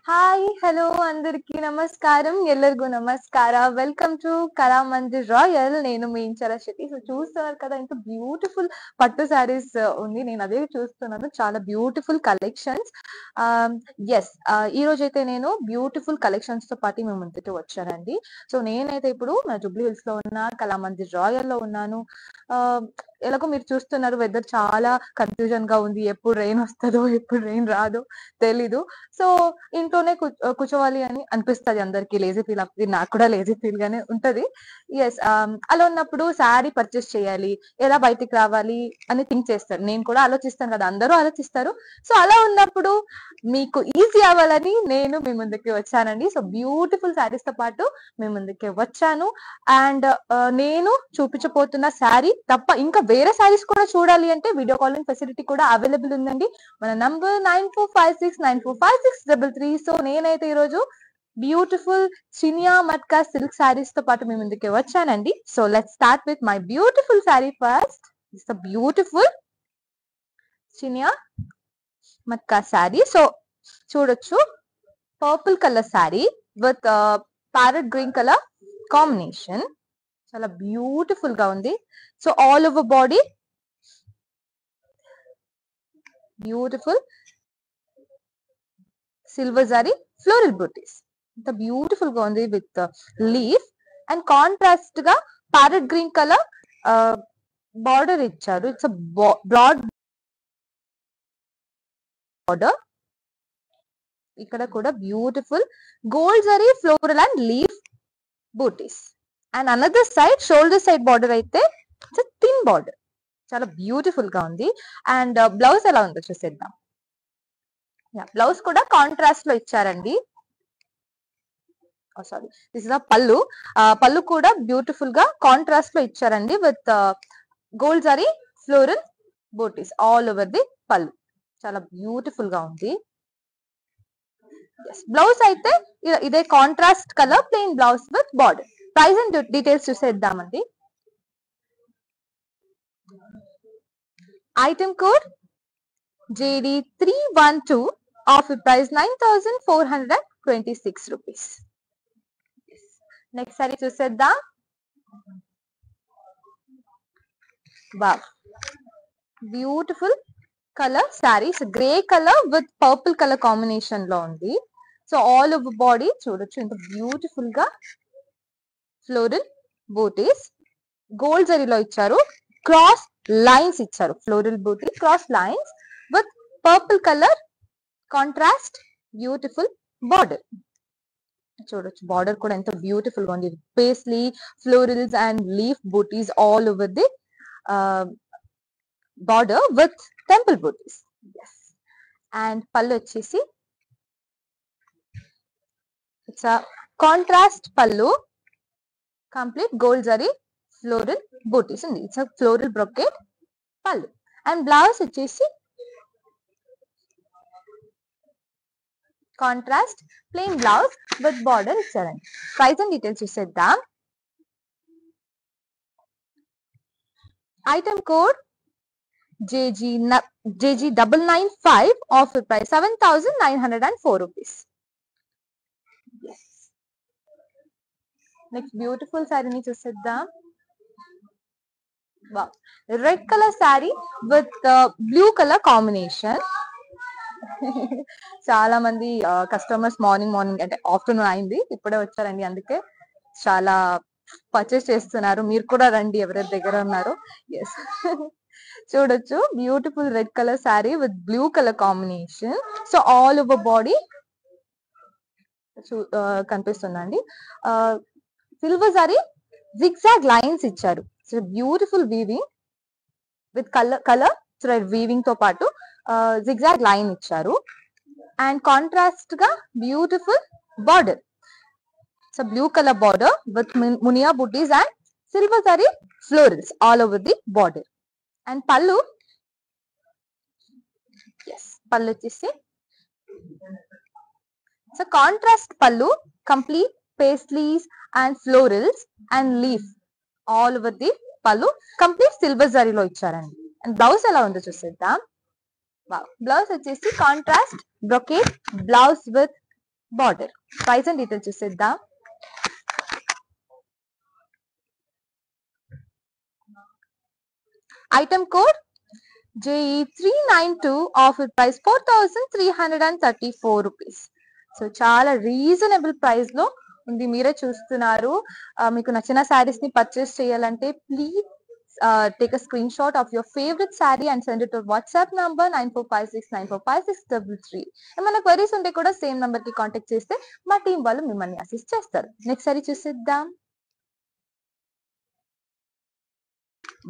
Hi hello అందరికీ నమస్కారం ఎల్లరిಗೂ నమస్కార వెల్కమ్ టు కళామందిర్ రాయల్ నేను మీ ఇంచల శెట్టి సో చూస్తున్నారు కదా ఇంత బ్యూటిఫుల్ పట్టు శారీస్ ఉంది నేను అదే చూస్తున్నాను చాలా బ్యూటిఫుల్ కలెక్షన్స్ ఎస్ ఈ రోజు అయితే నేను బ్యూటిఫుల్ కలెక్షన్స్ తో పాటు మేము ముందుకు వచ్చానండి సో నేనైతే ఇప్పుడు నా జూబ్లీ హిల్స్ లో ఉన్న కళామందిర్ రాయల్ లో ఉన్నాను ఆ, ఎలాగో మీరు చూస్తున్నారు వెదర్ చాలా కన్ఫ్యూజన్ గా ఉంది ఎప్పుడు రెయిన్ వస్తుందో ఎప్పుడు రెయిన్ రాదో తెలీదు సో ఇంట్లోనే కూర్చోవాలి అని అనిపిస్తది అందరికి లేజీ ఫీల్ అవుతుంది నాకు కూడా లేజీ ఫీల్ గానే ఉంటది ఎస్ అలా ఉన్నప్పుడు శారీ పర్చేస్ చేయాలి ఎలా బయటికి రావాలి అని థింక్ చేస్తారు నేను కూడా ఆలోచిస్తాను కదా అందరూ ఆలోచిస్తారు సో అలా ఉన్నప్పుడు మీకు ఈజీ అవ్వాలని నేను మీ ముందుకి వచ్చానండి సో బ్యూటిఫుల్ శారీస్ తో పాటు మీ ముందుకి వచ్చాను అండ్ నేను చూపించబోతున్న శారీ తప్ప ఇంకా వేరే శారీస్ కూడా చూడాలి అంటే వీడియో కాలింగ్ ఫెసిలిటీ కూడా అవైలబుల్ ఉందండి మన నంబర్ 9456945633 సో నేనైతే ఈరోజు బ్యూటిఫుల్ చినియా మట్కా సిల్క్ శారీస్ తో పాటు మీ ముందుకి వచ్చానండి so let's start with my beautiful sari first it's a beautiful Chiniya matka sari so చూడొచ్చు purple colour sari with parrot green colour combination చాలా బ్యూటిఫుల్ గా ఉంది so all over body beautiful silver zari floral butis ఇంత బ్యూటిఫుల్ గా ఉంది విత్ లీఫ్ అండ్ కాంట్రాస్ట్ గా parrot green colour border ఇచ్చారు it's broad border ఇక్కడ కూడా beautiful gold zari floral and leaf booties and another side shoulder side border అయితే thin border చాలా beautiful గా ఉంది అండ్ బ్లౌజ్ ఎలా ఉందో చూసేద్దాం బ్లౌజ్ కూడా కాంట్రాస్ట్ లో ఇచ్చారండి సారీ దిస్ ఇస్ పళ్ళు పళ్ళు కూడా బ్యూటిఫుల్ గా కాంట్రాస్ట్ లో ఇచ్చారండి with gold zari floral butis all over the pallu చాలా బ్యూటిఫుల్ గా ఉంది బ్లౌజ్ అయితే ఇదే contrast colour plain blouse with border price and details చూసేద్దామండి item code JD312 offer price 9426 rupees. Next saree చూసేద్దాం wow beautiful color sarees grey color with purple color combination లో ఉంది so all over body చూడొచ్చు ఎంత beautiful గా floral బూటీస్ gold జరీలో ఇచ్చారు cross lines ఇచ్చారు floral buti cross lines with purple colour contrast beautiful border చూడొచ్చు బార్డర్ కూడా ఎంత బ్యూటిఫుల్ గా ఉంది paisley florals and leaf butis all over the border with temple butis and pallu వచ్చేసి it's contrast pallu complete gold zari floral butis ఉంది it's floral brocade pallu and blouse వచ్చేసి contrast plain blouse with border ఇచ్చారండి price and details చూసేద్దాం item code JG995 offer price 7904 rupees next beautiful శారీని చూసేద్దాం red colour sari with blue colour combination చాలా మంది customers morning అంటే afternoon అయింది ఇప్పుడే వచ్చారండి అందుకే చాలా పర్చేస్ చేస్తున్నారు మీరు కూడా రండి ఎవరి దగ్గర ఉన్నారు ఎస్ చూడొచ్చు beautiful red colour sari with blue colour combination so all over body కనిపిస్తుందండి సిల్వర్ జరీ జిగ్జాగ్ లైన్స్ ఇచ్చారు so beautiful weaving with colour weaving తో పాటు జిగ్జాగ్ లైన్ ఇచ్చారు అండ్ కాంట్రాస్ట్ గా beautiful border so blue colour border with muniya butis and silver zari florals all over the border and pallu pallu వచ్చేసి so contrast pallu complete paisleys and florals and leaf all over the పళ్ళు complete silver జరీలో ఇచ్చారండి and blouse ఎలా ఉందో చూసేద్దాం blouse వచ్చేసి contrast brocade blouse with border. Price and details చూసేద్దాం. Item code JE392, offer price 4,334 rupees. So చాలా reasonable price లో ఉంది, మీరే చూస్తున్నారు. మీకు నచ్చిన శారీస్ ని పర్చేస్ చేయాలంటే please take a screenshot of your favorite saree and send it to WhatsApp number 9456945633. ఏమైనా క్వరీస్ ఉంటే కూడా సేమ్ నంబర్ కి కాంటాక్ట్ చేస్తే మా టీం వాళ్ళు మిమ్మల్ని అసిస్ట్ చేస్తారు. నెక్స్ట్ సారీ చూసిద్దాం.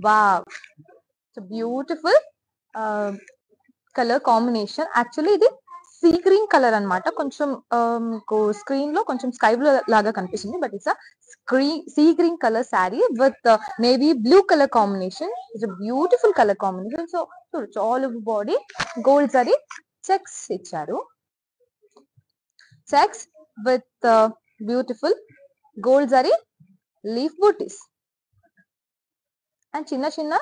Wow, beautiful colour combination. Actually ఇది సీ గ్రీన్ కలర్ అన్నమాట. కొంచెం మీకు స్క్రీన్ లో కొంచెం స్కై బ్లూ లాగా కనిపిస్తుంది, but it's sea green colour sari with navy blue colour combination. It's beautiful colour combination. So చూడొచ్చు, all over body gold zari checks ఇచ్చారు. Checks with beautiful gold zari leaf booties and చిన్న చిన్న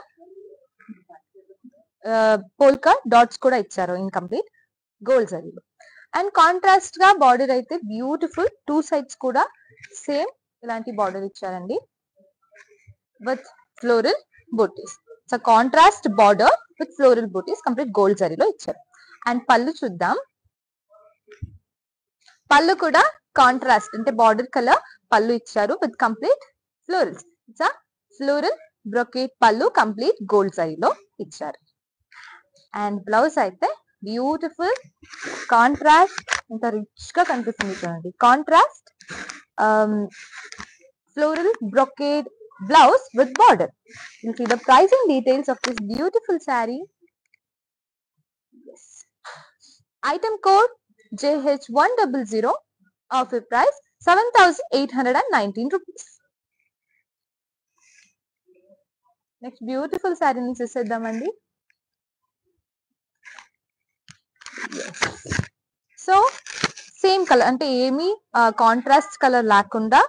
పోల్కా డాట్స్ కూడా ఇచ్చారు in complete gold జరీలో. And contrast గా border అయితే beautiful, two sides కూడా సేమ్ ఇలాంటి బార్డర్ ఇచ్చారండి with floral booties. So contrast border with floral booties complete gold జరీలో ఇచ్చారు. అండ్ పళ్ళు చూద్దాం. పళ్ళు కూడా కాంట్రాస్ట్ అంటే బార్డర్ కలర్ పళ్ళు ఇచ్చారు with complete florals. It's floral brocade pallu complete gold జరీలో ఇచ్చారు. అండ్ బ్లౌజ్ అయితే బ్యూటిఫుల్ కాంట్రాస్ట్, ఇంత రిచ్ గా కనిపిస్తుంది చూడండి. Contrast floral brocade blouse with border. You see the pricing details of this beautiful saree. Yes. Item code JH100, offer price 7,819 rupees. Next beautiful saree ni చూసేద్దామండి. So same colour అంటే ఏమి contrast colour లేకుండా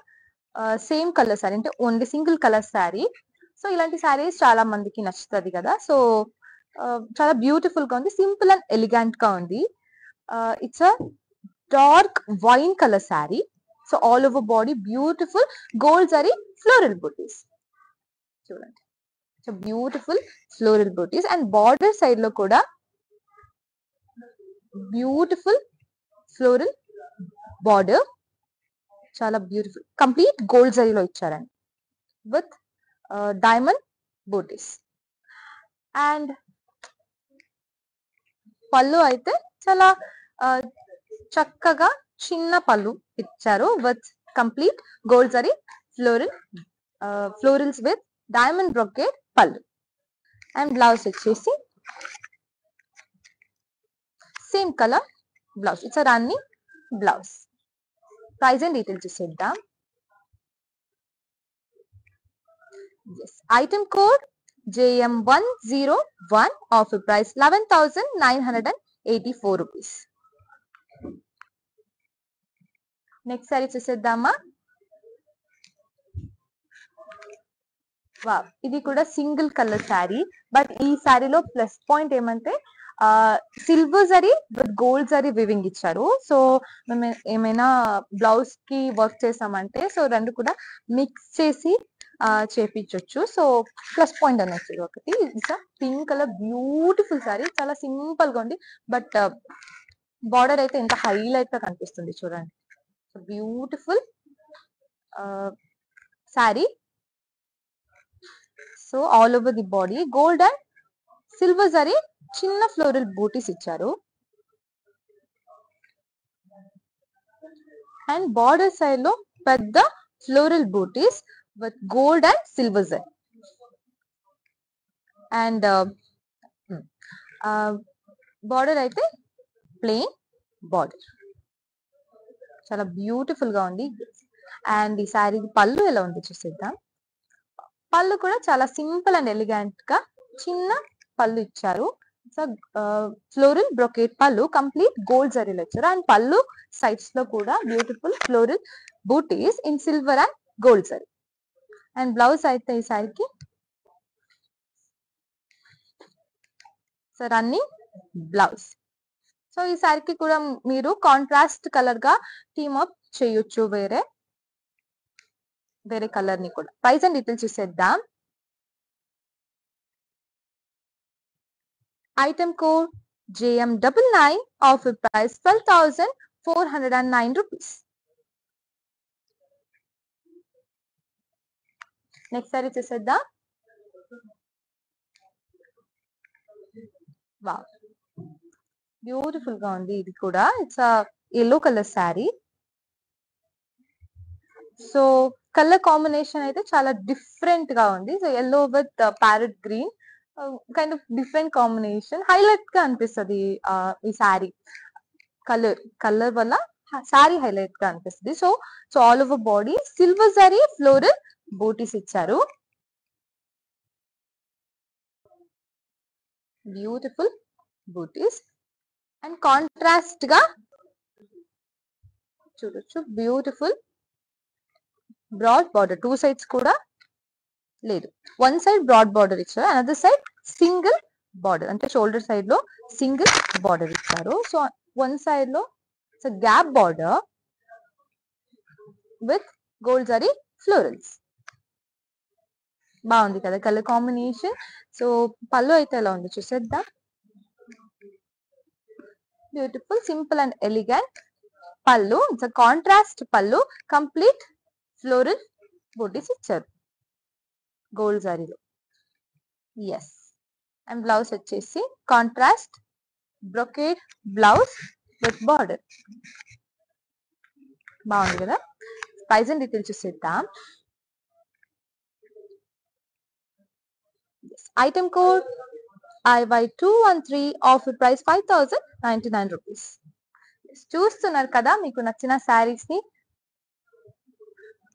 same colour sari అంటే only single colour sari. So ఇలాంటి శారీస్ చాలా మందికి నచ్చుతుంది కదా. సో చాలా బ్యూటిఫుల్ గా ఉంది, సింపుల్ అండ్ ఎలిగెంట్ గా ఉంది. It's a dark wine colour sari. So all over body beautiful gold zari floral booties చూడండి. So beautiful floral booties and border side లో కూడా బ్యూటిఫుల్ ఫ్లోరల్ బార్డర్, చాలా బ్యూటిఫుల్ కంప్లీట్ గోల్డ్ జరీలో ఇచ్చారండి విత్ డైమండ్ బూటీస్. అండ్ పళ్ళు అయితే చాలా చక్కగా చిన్న పళ్ళు ఇచ్చారు with complete gold zari florals with diamond brocade పళ్ళు. అండ్ బ్లౌజ్ వచ్చేసి same colour blouse. It's a running blouse. Price and details చూసేద్దాం. Yes. Item code JM101, offer price 11,984 rupees. Next sorry చూసేద్దామా. వావ్, ఇది కూడా సింగిల్ కలర్ శారీ. బట్ ఈ శారీలో plus point ఏమంటే silver zari with gold zari weaving ఇచ్చారు. So మేము ఏమైనా బ్లౌజ్ కి వర్క్ చేసామంటే సో రెండు కూడా మిక్స్ చేసి చేపించవచ్చు. సో ప్లస్ పాయింట్ అనొచ్చు ఒకటి. పింక్ కలర్ బ్యూటిఫుల్ శారీ, చాలా సింపుల్ గా ఉంది బట్ బార్డర్ అయితే ఎంత హైలైట్ గా కనిపిస్తుంది చూడండి. Beautiful sari. So all over the body gold and silver zari చిన్న ఫ్లోరల్ బూటీస్ ఇచ్చారు. అండ్ బార్డర్ సైడ్ లో పెద్ద floral butis with gold and silver zari. And border అయితే ప్లెయిన్ బార్డర్, చాలా బ్యూటిఫుల్ గా ఉంది. అండ్ ఈ శారీ పళ్ళు ఎలా ఉంది చూసేద్దాం. పళ్ళు కూడా చాలా సింపుల్ అండ్ ఎలిగెంట్ గా చిన్న పళ్ళు ఇచ్చారు. So floral brocade pallu complete gold జరీలో ఇచ్చారు. అండ్ పళ్ళు సైడ్స్ లో కూడా beautiful floral butis in silver and gold zari. And blouse అయితే ఈ శారీకి సో రన్నింగ్ బ్లౌజ్. సో ఈ శారీకి కూడా మీరు కాంట్రాస్ట్ కలర్ గా టీమ్ అప్ చేయొచ్చు, వేరే కలర్ ని కూడా. ప్రైస్ అండ్ డీటెయిల్స్ చూసేద్దాం. Item code JM99, offer price 12,409 rupees. Next sari చూసేద్దాం. వావ్, బ్యూటిఫుల్ గా ఉంది ఇది కూడా. It's yellow colour sari. So colour combination అయితే చాలా డిఫరెంట్ గా ఉంది. So yellow with parrot green, kind of different combination. Highlight గా అనిపిస్తుంది ఈ శారీ. కలర్ వల్ల శారీ హైలైట్ గా అనిపిస్తుంది. So so all over body silver zari floral బూటీస్ ఇచ్చారు. బ్యూటిఫుల్ బూటీస్ అండ్ కాంట్రాస్ట్ గా చూడొచ్చు. Beautiful broad border, two sides కూడా లేదు. వన్ సైడ్ బ్రాడ్ బార్డర్ ఇచ్చారు, అనదర్ సైడ్ సింగిల్ బార్డర్, అంటే షోల్డర్ సైడ్ లో సింగిల్ బార్డర్ ఇచ్చారు. సో వన్ సైడ్ లో gap border with gold zari florals. బాగుంది కదా కలర్ కాంబినేషన్. సో పళ్ళు అయితే ఎలా ఉంది చూసేద్దాం. బ్యూటిఫుల్ సింపుల్ అండ్ ఎలిగెంట్ పళ్ళు. It's contrast pallu, complete floral బూటీస్ ఇచ్చారు గోల్డ్ జరీలో. ఎస్. అండ్ బ్లౌజ్ వచ్చేసి contrast brocade blouse with border. బాగుంది కదా. ప్రైస్ అండ్ డీటెయిల్స్ చూసేద్దాం. Item code IY213, offer price 5,099 rupees. చూస్తున్నారు కదా, మీకు నచ్చిన శారీస్ ని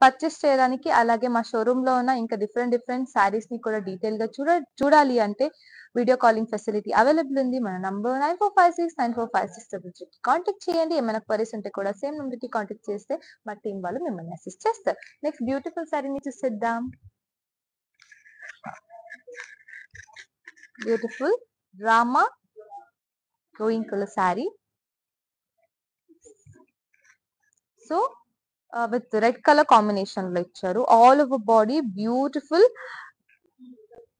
పర్చేస్ చేయడానికి, అలాగే మా షోరూమ్ లో ఉన్న ఇంకా డిఫరెంట్ శారీస్ ని కూడా డీటెయిల్ గా చూడాలి అంటే వీడియో కాలింగ్ ఫెసిలిటీ అవైలబుల్ ఉంది. మన నంబర్ 9456945666. కాంటాక్ట్ చేయండి. ఏమైనా క్వరీస్ ఉంటే కూడా సేమ్ నెంబర్ కి కాంటాక్ట్ చేస్తే మా టీం వాళ్ళు మిమ్మల్ని అసిస్ట్ చేస్తారు. నెక్స్ట్ బ్యూటిఫుల్ శారీని చూసేద్దాం. Beautiful Rama green colour sari. So with red colour combination లో ఇచ్చారు. All over body beautiful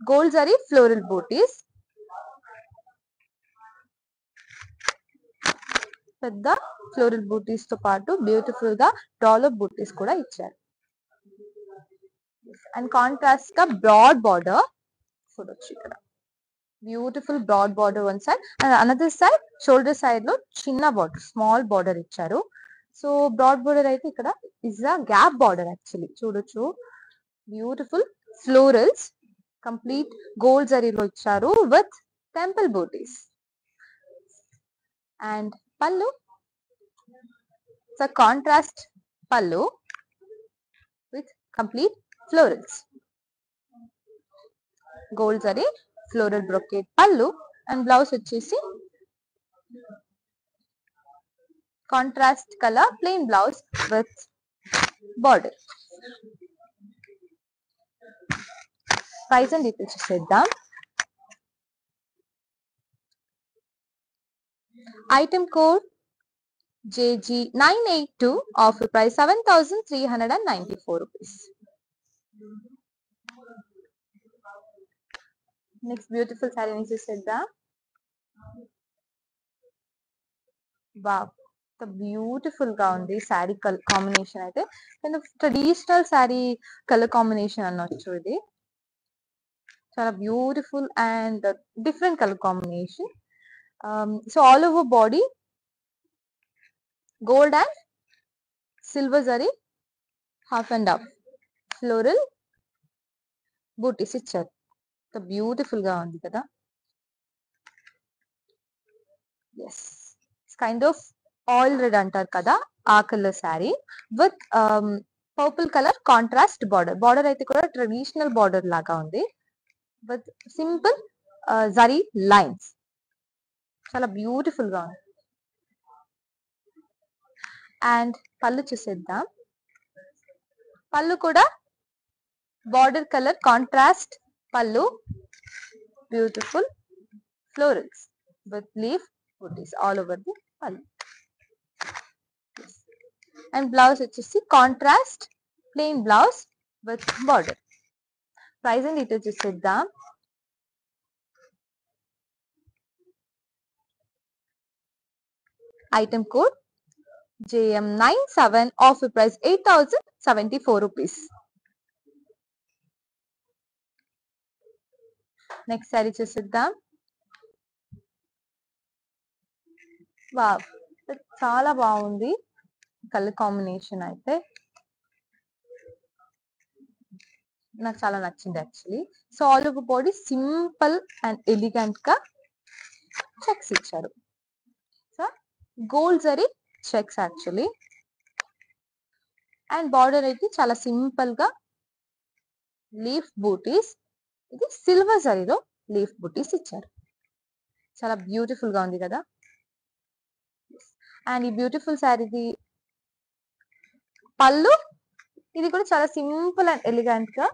gold zari floral booties. పెద్ద ఫ్లోరల్ బూటీస్ తో పాటు బ్యూటిఫుల్ గా డాలర్ బూటీస్ కూడా ఇచ్చారు. అండ్ కాంట్రాస్ట్ గా బ్రాడ్ బార్డర్ చూడొచ్చు ఇక్కడ. Beautiful broad border one side, and another side shoulder side లో చిన్న బార్డర్, స్మాల్ బార్డర్ ఇచ్చారు. సో బ్రాడ్ బార్డర్ అయితే ఇక్కడ is a gap border actually. చూడొచ్చు బ్యూటిఫుల్ ఫ్లోరల్స్ కంప్లీట్ గోల్డ్ జరీలో ఇచ్చారు with temple butis. And pallu contrast pallu with complete florals, gold zari floral brocade pallu. And blouse వచ్చేసి contrast colour plain blouse with border. Price and details చూసేద్దాం. Item code JG982, offer price 7,394 rupees. Next beautiful శారీని చూసేద్దాం. Wow, beautiful గా ఉంది sari colour combination అయితే. Kind of traditional sari colour combination అనొచ్చు ఇది. చాలా beautiful and different colour combination. So all over body gold and silver zari half and half floral బూటీస్ ఇచ్చారు. Beautiful గా ఉంది కదా. Yes, kind of oil red అంటారు కదా, ఆ colour sari with purple colour contrast border. Border అయితే కూడా ట్రెడిషనల్ బార్డర్ లాగా ఉంది విత్ సింపుల్ జరీ లైన్స్. చాలా బ్యూటిఫుల్ గా ఉంది. అండ్ పళ్ళు చూసేద్దాం. పళ్ళు కూడా border colour contrast pallu, beautiful florals with leaf booties all over the pallu. And blouse వచ్చేసి contrast plain blouse with border. Price and details చూసేద్దాం. Item code JM97, offer price 8,074 rupees. Next sari చూసేద్దాం. Wow, చాలా బాగుంది colour combination అయితే. నాకు చాలా నచ్చింది actually. So all over body simple and elegant గా చెక్స్ ఇచ్చారు. So gold zari checks actually. And border అయితే చాలా సింపుల్ గా లీఫ్ బూటీస్, ఇది సిల్వర్ జరీలో లీఫ్ బూటీస్ ఇచ్చారు. చాలా బ్యూటిఫుల్ గా ఉంది కదా. అండ్ ఈ బ్యూటిఫుల్ శారీది పళ్ళు, ఇది కూడా చాలా సింపుల్ అండ్ ఎలిగెంట్ గా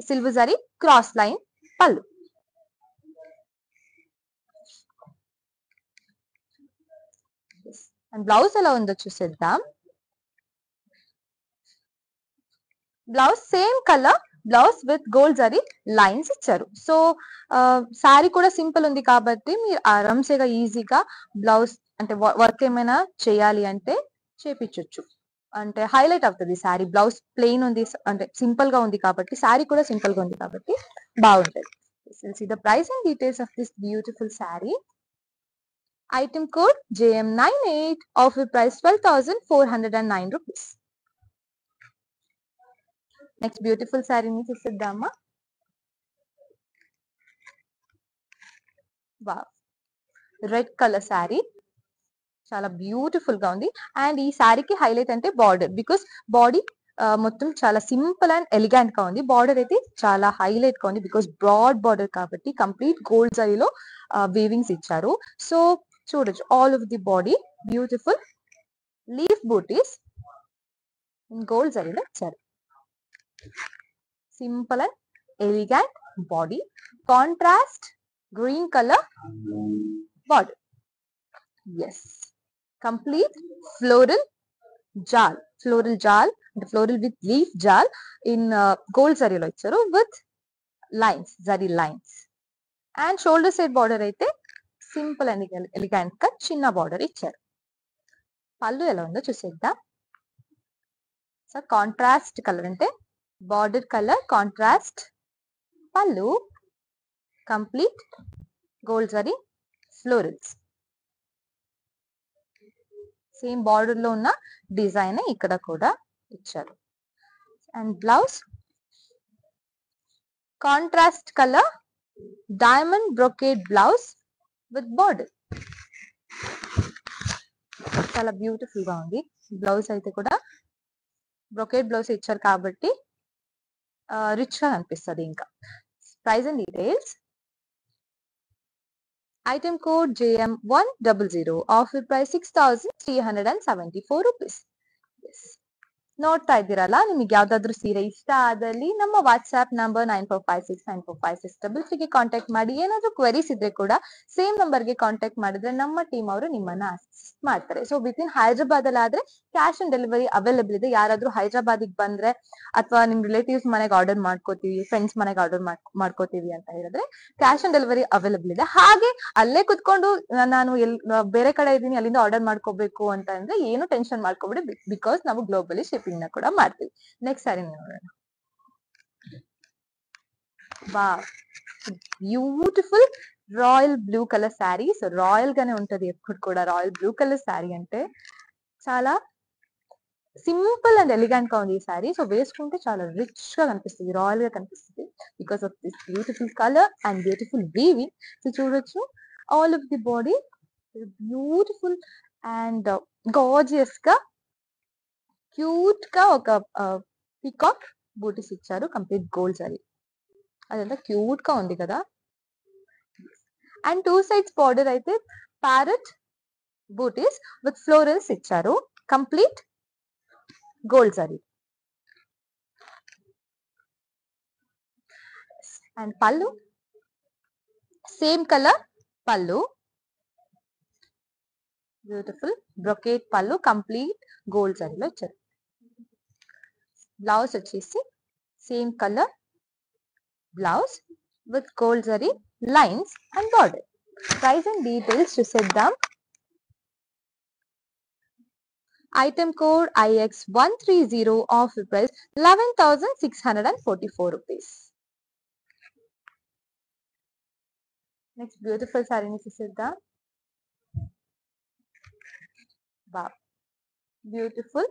సిల్వర్ జరీ క్రాస్ లైన్ పళ్ళు. అండ్ బ్లౌజ్ ఎలా ఉందో చూసేద్దాం. Blouse same colour blouse with gold zari lines ఇచ్చారు. సో శారీ కూడా సింపుల్ ఉంది కాబట్టి మీరు ఆరామ్సేగా ఈజీగా బ్లౌజ్ అంటే వర్క్ ఏమైనా చేయాలి అంటే చేపించవచ్చు. అంటే హైలైట్ అవుతుంది శారీ. బ్లౌజ్ ప్లెయిన్ ఉంది అంటే సింపుల్ గా ఉంది కాబట్టి, శారీ కూడా సింపుల్ గా ఉంది కాబట్టి బాగుంటది. The price and details of this beautiful sari. Item code JM98, offer price 12,409 rupees. Next beautiful శారీని చూసిద్దామా. వావ్, రెడ్ కలర్ శారీ చాలా బ్యూటిఫుల్ గా ఉంది. అండ్ ఈ శారీకి హైలైట్ అంటే బార్డర్, బికాస్ బాడీ మొత్తం చాలా సింపుల్ అండ్ ఎలిగెంట్ గా ఉంది. బార్డర్ అయితే చాలా హైలైట్ గా ఉంది బికాస్ బ్రాడ్ బార్డర్ కాబట్టి కంప్లీట్ గోల్డ్ జరీలో వీవింగ్స్ ఇచ్చారు. సో చూడొచ్చు all over the body beautiful leaf booties gold జరీలో ఇచ్చారు. Simple and elegant body, contrast green colour border. Yes, complete floral jaal, అంటే floral with leaf jaal in gold జరీలో ఇచ్చారు with lines, zari lines. And shoulder side border అయితే simple and elegant గా చిన్న border ఇచ్చారు. పళ్ళు ఎలా ఉందో చూసేద్దాం. సో కాంట్రాస్ట్ కలర్ అంటే border colour contrast pallu, complete gold zari florals. Same border లో ఉన్న డిజైన్ ఇక్కడ కూడా ఇచ్చారు. And blouse contrast colour diamond brocade blouse with border. చాలా బ్యూటిఫుల్ గా ఉంది. బ్లౌజ్ అయితే కూడా బ్రొకేడ్ బ్లౌజ్ ఇచ్చారు కాబట్టి రిచ్ గా అనిపిస్తుంది. ఇంకా price and details. Item code JM100, offer price 6,374 rupees. Yes. ನೋಡ್ತಾ ಇದ್ದೀರಲ್ಲ, ನಿಮಗೆ ಯಾವ್ದಾದ್ರು ಸೀರೆ ಇಷ್ಟ ಆದಲ್ಲಿ ನಮ್ಮ ವಾಟ್ಸ್ಆಪ್ ನಂಬರ್ 9456945633 ಕಾಂಟ್ಯಾಕ್ಟ್ ಮಾಡಿ. ಏನಾದ್ರು ಕ್ವೆರೀಸ್ ಇದ್ರೆ ಕೂಡ ಸೇಮ್ ನಂಬರ್ಗೆ ಕಾಂಟ್ಯಾಕ್ಟ್ ಮಾಡಿದ್ರೆ ನಮ್ಮ ಟೀಮ್ ಅವರು ನಿಮ್ಮನ್ನ ಅಸಿಸ್ಟ್ ಮಾಡ್ತಾರೆ. ಸೊ ವಿತ್ ಇನ್ ಹೈದರಾಬಾದ್ ಅಲ್ಲಿ ಆದ್ರೆ ಕ್ಯಾಶ್ ಆನ್ ಡೆಲಿವರಿ ಅವೈಲೇಬಲ್ ಇದೆ. ಯಾರಾದ್ರೂ ಹೈದರಾಬಾದ್ ಬಂದ್ರೆ ಅಥವಾ ನಿಮ್ ರಿಲೇಟಿವ್ಸ್ ಮನೆಗೆ ಆರ್ಡರ್ ಮಾಡ್ಕೋತೀವಿ, ಫ್ರೆಂಡ್ಸ್ ಮನೆಗೆ ಆರ್ಡರ್ ಮಾಡ್ಕೋತೀವಿ ಅಂತ ಹೇಳಿದ್ರೆ ಕ್ಯಾಶ್ ಆನ್ ಡೆಲಿವರಿ ಅವೈಲೇಬಲ್ ಇದೆ. ಹಾಗೆ ಅಲ್ಲೇ ಕುತ್ಕೊಂಡು ನಾನು ಬೇರೆ ಕಡೆ ಇದ್ದೀನಿ ಅಲ್ಲಿಂದ ಆರ್ಡರ್ ಮಾಡ್ಕೋಬೇಕು ಅಂತ ಅಂದ್ರೆ ಏನು ಟೆನ್ಷನ್ ಮಾಡ್ಕೋಬೇಡಿ, ಬಿಕಾಸ್ ನಾವು ಗ್ಲೋಬಲಿ ಶಿಪ್ಪಿಂಗ್ ನ ಕೂಡ ಮಾಡ್ತೀವಿ. ನೆಕ್ಸ್ಟ್ ಸ್ಯಾರಿ ನೋಡೋಣ. Wow, beautiful royal blue colour sari. So royal గానే ఉంటది ఎప్పుడు కూడా. రాయల్ బ్లూ కలర్ శారీ అంటే చాలా సింపుల్ అండ్ ఎలిగెంట్ గా ఉంది ఈ శారీ. సో వేసుకుంటే చాలా రిచ్ గా కనిపిస్తుంది, రాయల్ గా కనిపిస్తుంది because of this beautiful colour and beautiful weaving. So చూడొచ్చు all of the body beautiful and gorgeous గా క్యూట్ గా ఒక పికాక్ బూటీస్ ఇచ్చారు, కంప్లీట్ గోల్డ్ జరీ. అదంతా క్యూట్ గా ఉంది కదా. అండ్ టూ సైడ్స్ బార్డర్ అయితే ప్యారెట్ బూటీస్ విత్ ఫ్లోరల్స్ ఇచ్చారు, కంప్లీట్ గోల్డ్ జరీ. అండ్ పళ్ళు సేమ్ కలర్ పళ్ళు, beautiful brocade pallu complete gold జరీలో ఇచ్చారు. బ్లౌజ్ వచ్చేసి same colour blouse with gold zari lines and border. Price and details చూసేద్దాం. Item code IX130, offer price 11,644 rupees. Next beautiful saree ni చూసేద్దాం. Wow, beautiful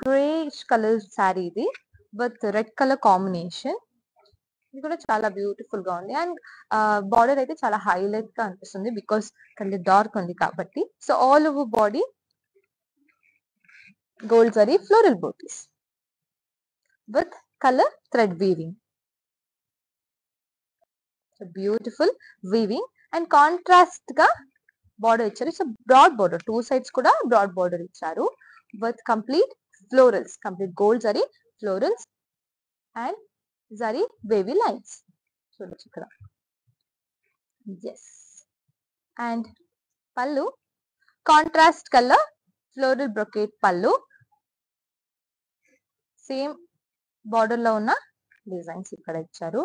grayish color saree ఇది with red color combination. ఇది కూడా చాలా beautiful గా ఉంది and border అయితే చాలా హైలైట్ గా అనిపిస్తుంది బికాస్ కళ్ళి డార్క్ ఉంది కాబట్టి. So all over body gold zari floral booties with color thread weaving. So beautiful weaving and contrast ga border icharu. It's a broad border, two sides kuda broad border icharu with complete florals, complete gold zari florals and zari wavy lines. Chudochu ikkada. Yes, and pallu contrast color floral brocade pallu, same border లో ఉన్న designs ఇక్కడ ఇచ్చారు.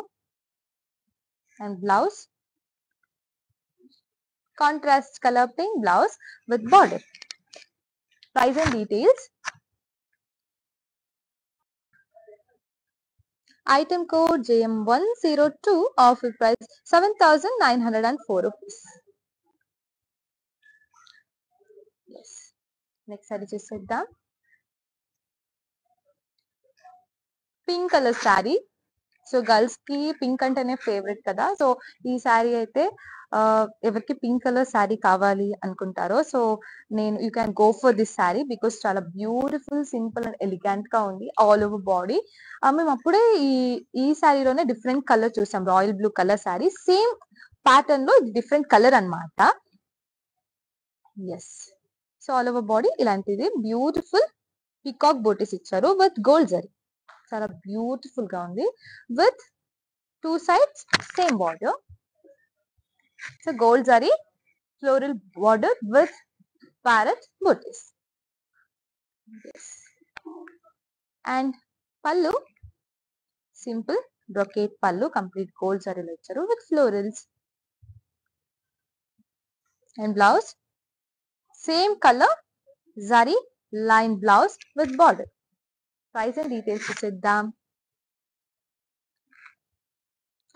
And blouse contrast colour pink blouse with border. Price and details. Item code JM102, offer price 7,904 rupees. Next sari చూసేద్దాం. Pink colour sari. So girls కి pink అంటేనే favourite కదా. So ఈ శారీ అయితే ఎవరికి పింక్ కలర్ శారీ కావాలి అనుకుంటారో సో నేను you can go for this sari because చాలా బ్యూటిఫుల్ సింపుల్ అండ్ ఎలిగెంట్ గా ఉంది ఆల్ ఓవర్ బాడీ. మేము అప్పుడే ఈ శారీలోనే డిఫరెంట్ కలర్ చూసాం, royal blue colour sari. Same pattern లో ఇది డిఫరెంట్ కలర్ అన్నమాట. Yes, so all over body ఇలాంటిది బ్యూటిఫుల్ పీకాక్ బోటీస్ ఇచ్చారు విత్ గోల్డ్ జరీ. చాలా బ్యూటిఫుల్ గా ఉంది with two sides same border. So gold zari floral border with parrot butis. And పళ్ళు simple brocade pallu complete gold జరీలో ఇచ్చారు with florals. And blouse same colour zari line blouse with border. Price and details చూసేద్దాం.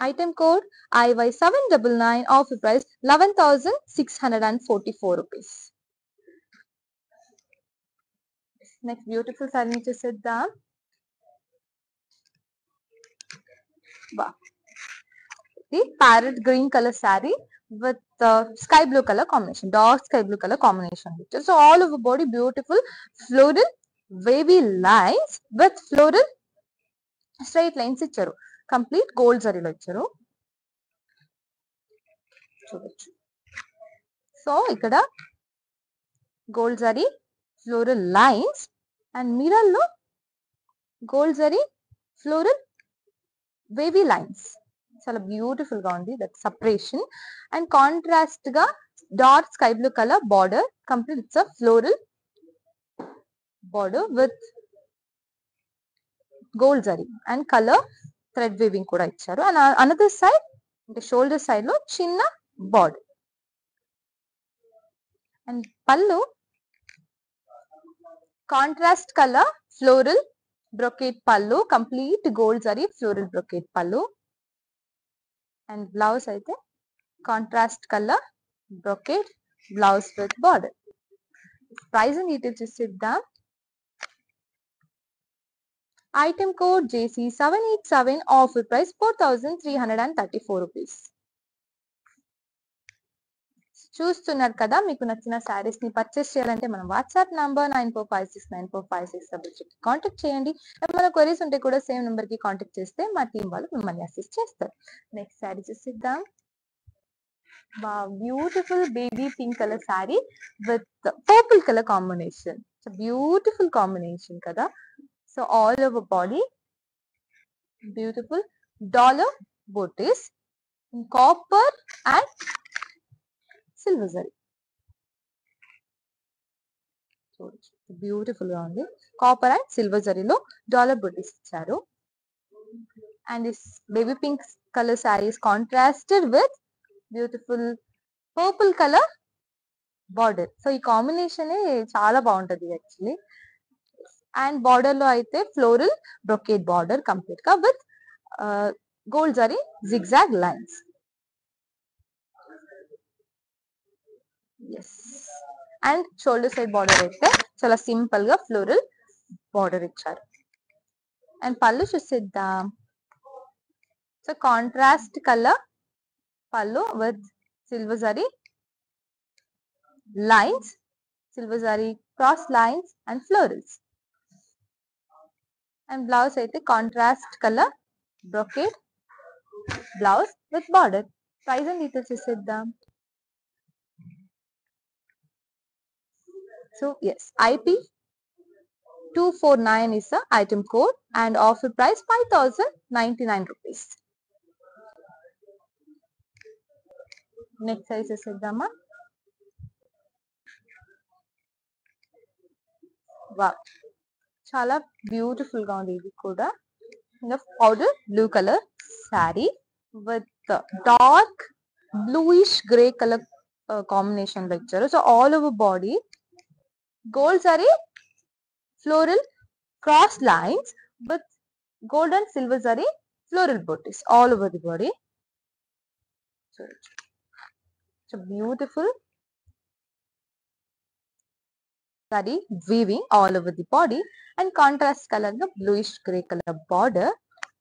Item code IY799, offer price 11,644 rupees. Next beautiful sari చూసేద్దాం. ఇది parrot green colour sari with sky blue color combination, dark sky blue color combination. So all over body beautiful floral wavy lines with floral straight lines ఇచ్చారు. Complete gold జరీలో ఇచ్చారు. చూడొచ్చు. So ఇక్కడ gold zari floral lines and mirror లో gold zari floral wavy lines. చాలా beautiful గా ఉంది that separation. And contrast గా dark sky blue colour border complete. It's a floral border with gold zari and colour thread weaving కూడా ఇచ్చారు. And another side అంటే shoulder side లో చిన్న border. And pallu contrast colour floral brocade pallu complete gold zari floral brocade pallu. And blouse అయితే contrast colour brocade blouse with border. Price and details చూసిద్దాం. Item code JC787, offer price 4,334 rupees. చూస్తున్నారు కదా, మీకు నచ్చిన శారీస్ ని పర్చేస్ చేయాలంటే మన వాట్సాప్ నంబర్ 94569456 కాంటాక్ట్ చేయండి. మన క్వరీస్ ఉంటే కూడా సేమ్ నెంబర్ కి కాంటాక్ట్ చేస్తే మా టీం వాళ్ళు మిమ్మల్ని అసిస్ట్ చేస్తారు. నెక్స్ట్ శారీ చూసిద్దాం. Beautiful baby pink colour sari with purple colour combination. Beautiful combination కదా. So all over body beautiful dollar booties in copper and silver zari. Beautiful గా ఉంది. కాపర్ అండ్ సిల్వర్ జరీలో డాలర్ బుటీస్ ఇచ్చారు. And this baby pink colour sari is contrasted with beautiful purple colour border. So ఈ combination చాలా బాగుంటది actually. And border లో అయితే floral brocade border complete గా with gold zari zigzag lines. And shoulder side border అయితే చాలా సింపుల్ గా ఫ్లోరల్ బార్డర్ ఇచ్చారు. అండ్ పళ్ళు చూసిద్దాం. So contrast colour pallu with silver zari lines, silver zari cross lines and florals. And blouse అయితే contrast colour brocade blouse with border. Price and details చూసిద్దాం. So yes, IP 249 is the item code and offer price 5,099 rupees. Next size is Dama. Wow, chala beautiful ga undi idi kuda. In the powder blue color saree with dark bluish gray color combination lo icharu. So all over body gold saree floral cross lines with gold and silver zari floral booties all over the body. So it's a beautiful zari weaving all over the body and contrast color the bluish gray color border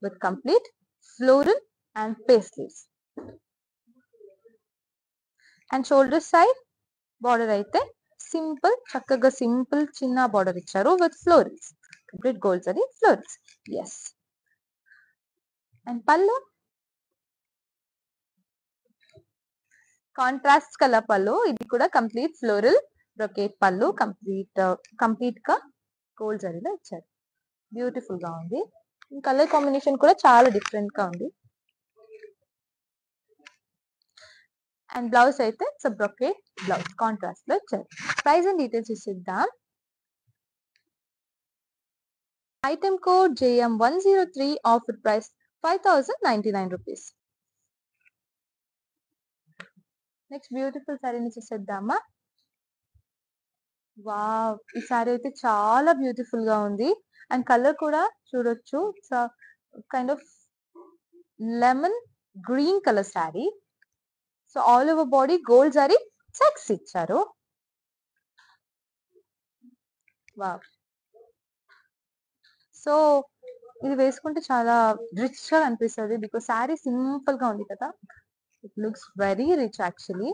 with complete floral and paisleys. And shoulder side border aithe simple chakkaga simple chinna border icharu with florals, complete gold zari florals. Yes. And pallu contrast colour పళ్ళు. ఇది కూడా complete floral brocade pallu complete గా gold జరీలో ఇచ్చారు. Beautiful గా ఉంది. Colour combination కూడా చాలా డిఫరెంట్ గా ఉంది. అండ్ బ్లౌజ్ అయితే బ్రొకేట్ బ్లౌజ్ కాంట్రాస్ట్ లో ఇచ్చారు. ప్రైస్ అండ్ డీటెయిల్స్ ఇద్దాం. Item code JM103 offer price 5,099 rupees. Next beautiful శారీని చూసేద్దామా. వావ్, ఈ శారీ అయితే చాలా బ్యూటిఫుల్ గా ఉంది. అండ్ కలర్ కూడా చూడొచ్చు, kind of lemon green colour sari. So all over body gold zari checks ఇచ్చారు. వావ్, సో ఇది వేసుకుంటే చాలా రిచ్ గా అనిపిస్తుంది బికాస్ శారీ సింపుల్ గా ఉంది కదా. It looks very rich actually.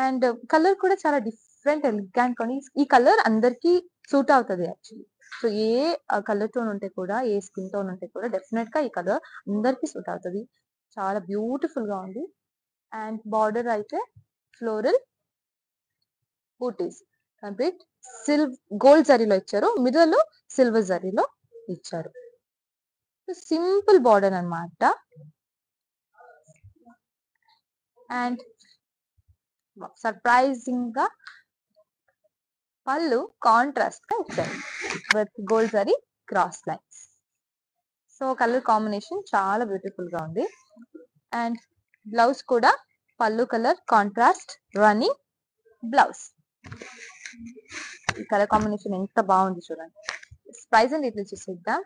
And colour కూడా చాలా డిఫరెంట్ ఎలిగెంట్ గా. ఈ కలర్ అందరికి సూట్ అవుతుంది యాక్చువల్లీ. సో ఏ కలర్ టోన్ ఉంటే కూడా, ఏ స్కిన్ టోన్ ఉంటే కూడా డెఫినెట్ గా ఈ కలర్ అందరికి సూట్ అవుతుంది. చాలా బ్యూటిఫుల్ గా ఉంది. అండ్ బార్డర్ అయితే ఫ్లోరల్ బూటీస్ కంప్లీట్ గోల్డ్ జరీలో ఇచ్చారు, మిడిల్ లో సిల్వర్ జరీలో ఇచ్చారు. సింపుల్ బార్డర్ అన్నమాట. అండ్ సర్ప్రైజింగ్ గా పళ్ళు కాంట్రాస్ట్ గా ఇచ్చారు with gold zari cross lines. So colour combination చాలా బ్యూటిఫుల్ గా ఉంది. అండ్ బ్లౌజ్ కూడా పళ్ళు కలర్ కాంట్రాస్ట్ రన్నింగ్ బ్లౌజ్. ఈ కలర్ కాంబినేషన్ ఎంత బాగుంది చూడండి. ప్రైస్ అండ్ డీటెయిల్స్ చూసేద్దాం.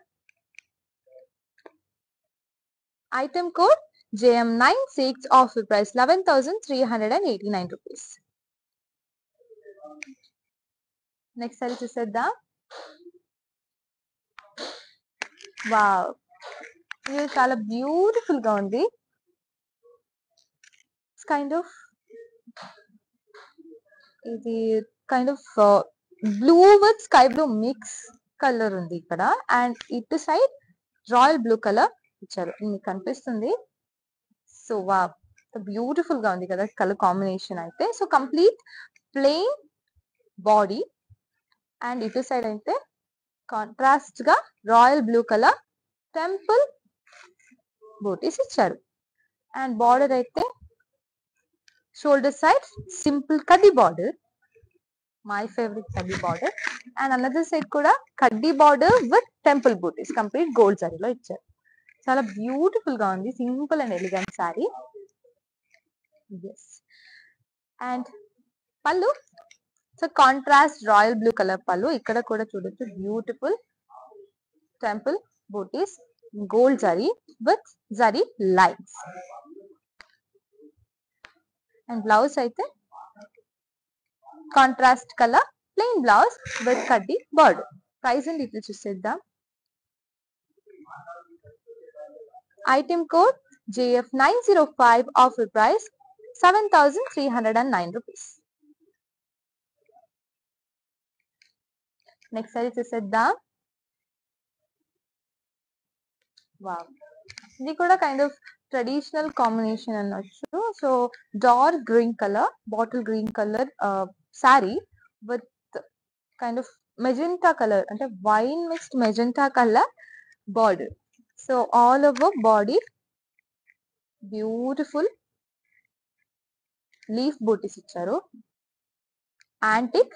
Item code JM96 offer price 11,389 rupees. Next sari చూసేద్దాం. వావ్, ఇది చాలా బ్యూటిఫుల్ గా ఉంది. కైండ్ ఆఫ్ ఇది kind of blue with sky blue mix colour ఉంది ఇక్కడ. అండ్ ఇటు సైడ్ రాయల్ బ్లూ కలర్ ఇచ్చారు, మీకు కనిపిస్తుంది. సో వావ్, బ్యూటిఫుల్ గా ఉంది కదా కలర్ కాంబినేషన్ అయితే. So complete plain body and ఇటు సైడ్ అయితే కాంట్రాస్ట్ గా royal blue colour temple booties ఇచ్చారు. అండ్ బార్డర్ అయితే షోల్డర్ సైడ్ సింపుల్ కడ్డీ బార్డర్ మై ఫేవరెట్ కడ్డీ బార్డర్. అండ్ అనదర్ సైడ్ కూడా కడ్డీ border with temple booties complete gold సారీలో ఇచ్చారు. చాలా బ్యూటిఫుల్ గా ఉంది, simple and elegant sari. And pallu, so contrast royal blue colour pallu. ఇక్కడ కూడా చూడొచ్చు beautiful temple booties, gold zari with zari lines. And blouse అయితే contrast colour plain blouse with కడ్డీ బార్డర్. ప్రైస్ అండ్ డీటెయిల్స్ చూసేద్దాం. Item code JF905, offer price 7,309 rupees. Next sari చూసేద్దాం. Wow, ఇది కూడా kind of traditional combination అనొచ్చు. So dark green colour, bottle green colour sari with kind of magenta colour, అంటే wine mixed magenta colour border. So all over body beautiful leaf booties ఇచ్చారు, antique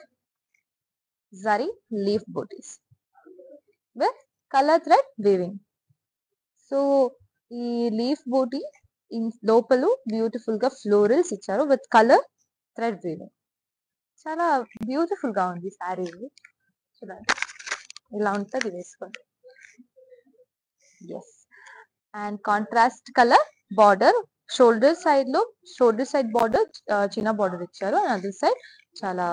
zari leaf booties with colour thread weaving. So ఈ leaf buti లోపల beautiful గా florals ఇచ్చారు with colour thread weaving. చాలా beautiful గా ఉంది శారీ. చూడండి ఇలా ఉంటుంది వేసుకోండి. Yes, and contrast colour border, shoulder side border చిన్న బార్డర్ ఇచ్చారు, అండ్ అదర్ సైడ్ చాలా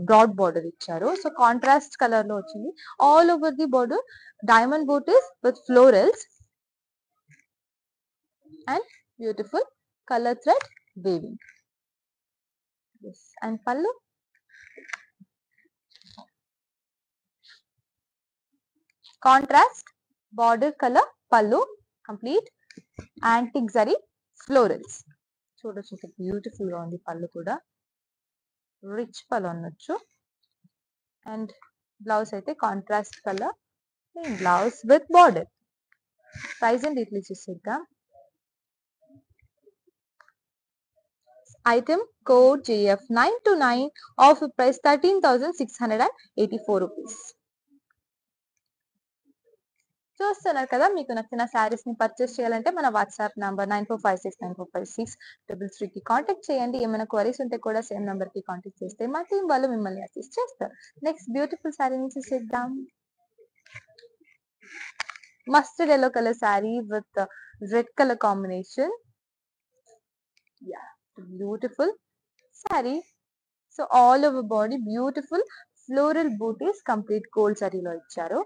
బ్రాడ్ బార్డర్ ఇచ్చారు. సో కాంట్రాస్ట్ కలర్ లో వచ్చింది. All over the border diamond butis with florals and beautiful color thread weaving. Yes, and pallu, contrast border color pallu, complete antique zari florals. చూడొచ్చు ఎంత beautiful గా ఉంది పళ్ళు కూడా, రిచ్ పళ్ళు అనొచ్చు. అండ్ బ్లౌజ్ అయితే contrast colour blouse with border. Price and details చూసేద్దాం. Item code JF929, offer price 13,684 rupees. చూస్తున్నారు కదా, మీకు నచ్చిన శారీస్ ని పర్చేస్ చేయాలంటే మన వాట్సాప్ నంబర్ 9456945633 కి కాంటాక్ట్ చేయండి. ఏమైనా క్వరీస్ ఉంటే కూడా సేమ్ నంబర్ కి కాంటాక్ట్ చేస్తే మా టీం వాళ్ళు మిమ్మల్ని అసిస్ట్ చేస్తారు. నెక్స్ట్ బ్యూటిఫుల్ శారీని చూసేద్దాం. Mustard yellow colour sari with red colour combination. Yeah, beautiful sari. So all over body beautiful floral booties complete gold సారీలో ఇచ్చారు.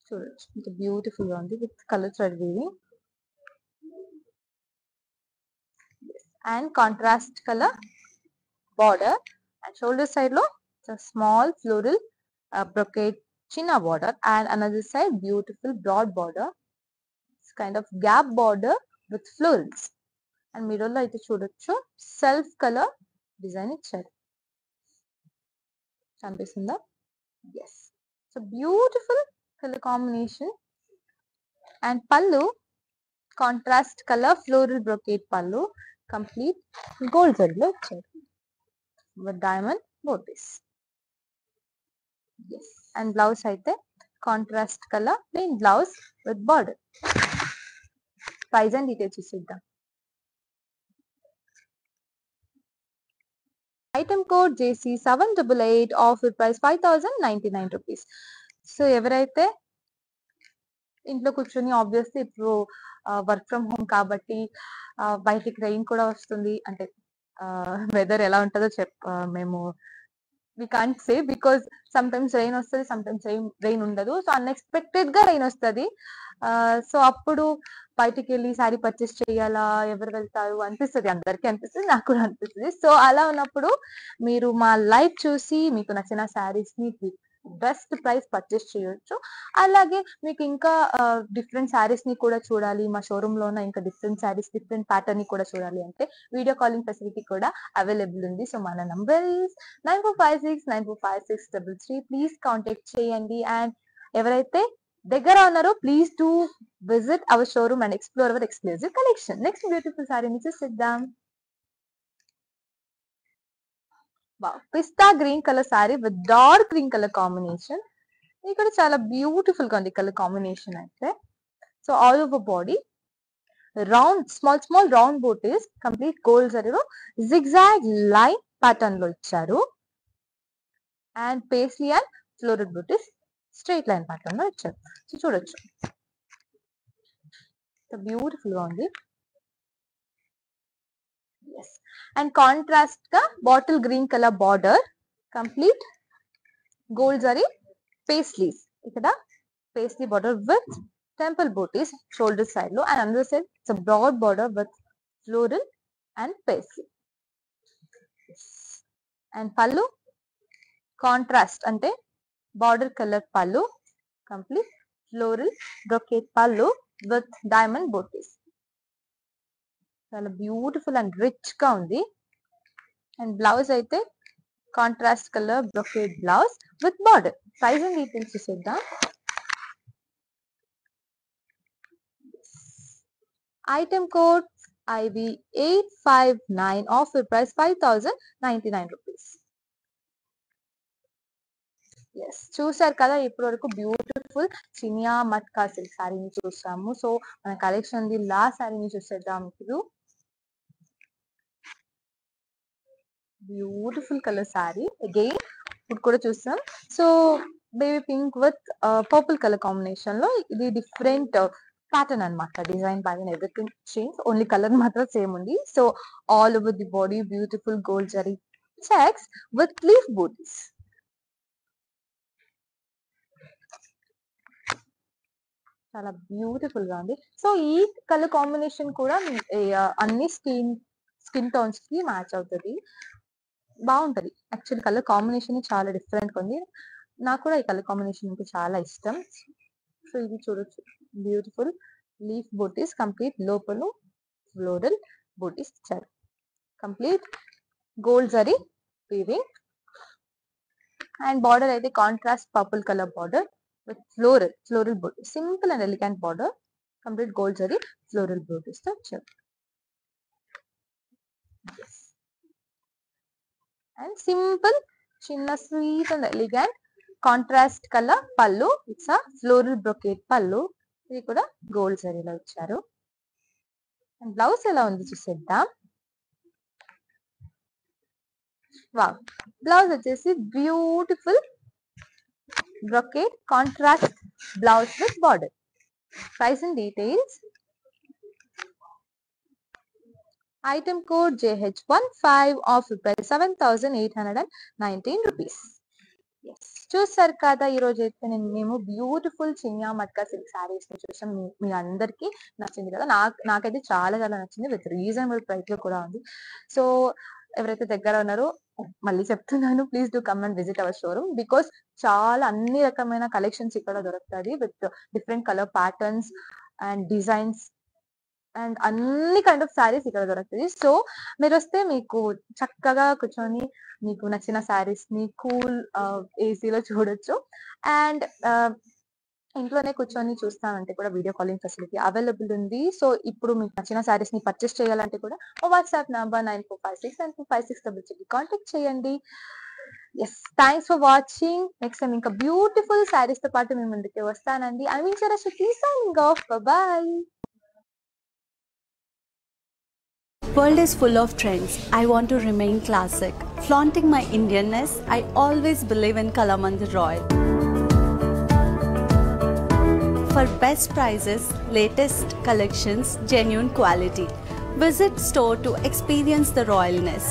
చూడొచ్చు ఇంత బ్యూటిఫుల్ గా ఉంది with colour thread weaving and contrast colour border. And shoulder side లో small floral brocade చిన్న border, and another side beautiful broad border, kind of gap border with florals. And middle లో అయితే చూడొచ్చు సెల్ఫ్ కలర్ డిజైన్ ఇచ్చారు. కనిపిస్తుందా? Yes, so beautiful colour combination. And pallu contrast colour floral brocade pallu, complete gold zari లో ఇచ్చారు with diamond booties. Yes, and blouse అయితే contrast colour plain blouse with border. Price and details చూద్దాం. Item code JC788, offer price 5,099 rupees. So ఎవరైతే ఇంట్లో కూర్చొని, obviously ఇప్పుడు work from home కాబట్టి బయటికి రెయిన్ కూడా వస్తుంది, అంటే వెదర్ ఎలా ఉంటుందో మేము we can't say, because sometimes rain వస్తుంది, సమ్ టైమ్స్ రెయిన్ ఉండదు. సో అన్ఎక్స్పెక్టెడ్ గా రెయిన్ వస్తుంది. సో అప్పుడు బయటికి వెళ్ళి శారీ పర్చేస్ చేయాలా, ఎవరు వెళ్తారు అనిపిస్తుంది, అందరికీ అనిపిస్తుంది, నాకు కూడా అనిపిస్తుంది. సో అలా ఉన్నప్పుడు మీరు మా లైవ్ చూసి మీకు నచ్చిన శారీస్ ని బెస్ట్ ప్రైస్ పర్చేస్ చేయొచ్చు. అలాగే మీకు ఇంకా డిఫరెంట్ శారీస్ ని కూడా చూడాలి, మా షోరూమ్ లో ఉన్న ఇంకా డిఫరెంట్ శారీస్ డిఫరెంట్ ప్యాటర్న్ ని కూడా చూడాలి అంటే వీడియో కాలింగ్ ఫెసిలిటీ కూడా అవైలబుల్ ఉంది. సో మన నంబర్ 9456945633. ప్లీజ్ కాంటాక్ట్ చేయండి. అండ్ ఎవరైతే దగ్గర ఉన్నారో please do visit our showroom and explore our exclusive collection. Next beautiful saree ni చూసేద్దాం. Wow, pista green color saree with dark green color combination. ఇక్కడ చాలా బ్యూటిఫుల్ గా ఉంది కలర్ కాంబినేషన్ అయితే. So all over body round small round booties complete gold జరీలో zigzag line pattern లో ఇచ్చారు. And paisley and floral booties straight line pattern లో ఇచ్చారు. సో చూడొచ్చు బ్యూటిఫుల్ గా ఉంది. అండ్ కాంట్రాస్ట్ గా bottle green colour border, complete gold zari paisleys. ఇక్కడ paisley border with temple booties shoulder side లో, and under side it's broad border with floral and paisley. And pallu contrast అంటే border colour pallu, complete floral brocade pallu with diamond booties. చాలా beautiful and rich గా ఉంది. And blouse అయితే contrast colour brocade blouse with border. Price and details చూసేద్దాం. Item code IB859, offer price 5099 rupees. చూసారు కదా ఇప్పటి వరకు బ్యూటిఫుల్ చినియా మట్కా సిల్క్ శారీని చూసాము. సో మన కలెక్షన్ ది లాస్ట్ శారీని చూసేద్దాం. ఇప్పుడు బ్యూటిఫుల్ కలర్ శారీ అగైన్ ఇప్పుడు కూడా చూస్తాం. So baby pink with purple colour combination లో ఇది డిఫరెంట్ ప్యాటర్న్ అనమాట. Design pattern everything change, only colour మాత్రం సేమ్ ఉంది. So all over the body beautiful gold zari checks with leaf booties. చాలా బ్యూటిఫుల్ గా ఉంది. సో ఈ కలర్ కాంబినేషన్ కూడా అన్ని స్కిన్ టోన్స్ కి మ్యాచ్ అవుతుంది, బాగుంటది. యాక్చువల్లీ కలర్ కాంబినేషన్ చాలా డిఫరెంట్ గా ఉంది. నాకు కూడా ఈ కలర్ కాంబినేషన్ అంటే చాలా ఇష్టం. సో ఇది చూడొచ్చు బ్యూటిఫుల్ లీఫ్ బూటీస్, కంప్లీట్ లోపల ఫ్లోరల్ బూటీస్ ఇచ్చారు. Complete gold zari weaving. And border అయితే contrast purple colour border with floral booty, simple and elegant border, complete gold zari floral booty structure. Yes. And simple chinna sweet and elegant contrast color pallu, it's a floral brocade pallu. ఇది కూడా gold జరీలో ఇచ్చారు. And blouse ఎలా ఉంది చూసేద్దాం. Wow, blouse వచ్చేసి beautiful brocade contrast blouse with border. Price and details. Item code JH15, offer price 7819 rupees. Yes, చూసారు కదా ఈ రోజు అయితే మేము బ్యూటిఫుల్ చినియా మట్కా సిల్క్ సారీస్ ని చూసాం. మీ అందరికి నచ్చింది కదా. నాకైతే చాలా నచ్చింది. విత్ రీజనబుల్ ప్రైస్ లో కూడా ఉంది. సో ఎవరైతే దగ్గర ఉన్నారో మళ్ళీ చెప్తున్నాను, please do come and visit our showroom, because చాలా అన్ని రకమైన కలెక్షన్స్ ఇక్కడ దొరుకుతుంది with different colour patterns and designs and అన్ని కైండ్ ఆఫ్ శారీస్ ఇక్కడ దొరుకుతుంది. సో మీరు వస్తే మీకు చక్కగా కూర్చొని మీకు నచ్చిన శారీస్ ని కూల్ ఏసీలో చూడొచ్చు. అండ్ ఇంట్లోనే కూర్చొని చూస్తానంటే కూడా వీడియో కాలింగ్ ఫెసిలిటీ అవైలబుల్ ఉంది. సో ఇప్పుడు మీకు నచ్చిన శారీస్ ని పర్చేస్ చేయాలంటే కూడా వాట్సాప్ నంబర్ 9456945666 కాంటాక్ట్ చేయండి. Yes, thanks for watching. Next time ఇంకా బ్యూటిఫుల్ శారీస్ తో పాటు మీ ముందుకి వస్తానండి. ఐ మీన్ చరశతి signing off. Bye. World is full of trends. I want to remain classic. Flaunting my Indianness, I always believe in Kalamandir Royal. For best prices, latest collections, genuine quality. Visit store to experience the royalness.